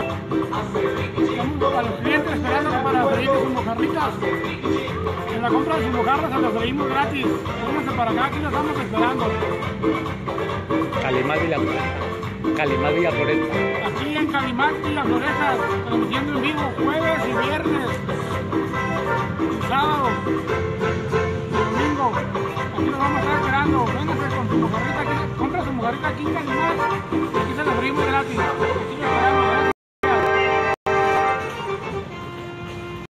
Estamos a los clientes esperando para freírles sus mojarritas. En la compra de sus mojarras se las freímos gratis. Pónganse para acá, aquí los estamos esperando. Calimán Villa Floresta. Aquí en Calimán Villa Floresta, transmitiendo en vivo jueves y viernes, y sábado, y domingo. Aquí los vamos a estar esperando. Vénganse con su mojarrita, compra su mojarrita aquí en Calimán. Aquí se las freímos gratis. Aquí los esperamos.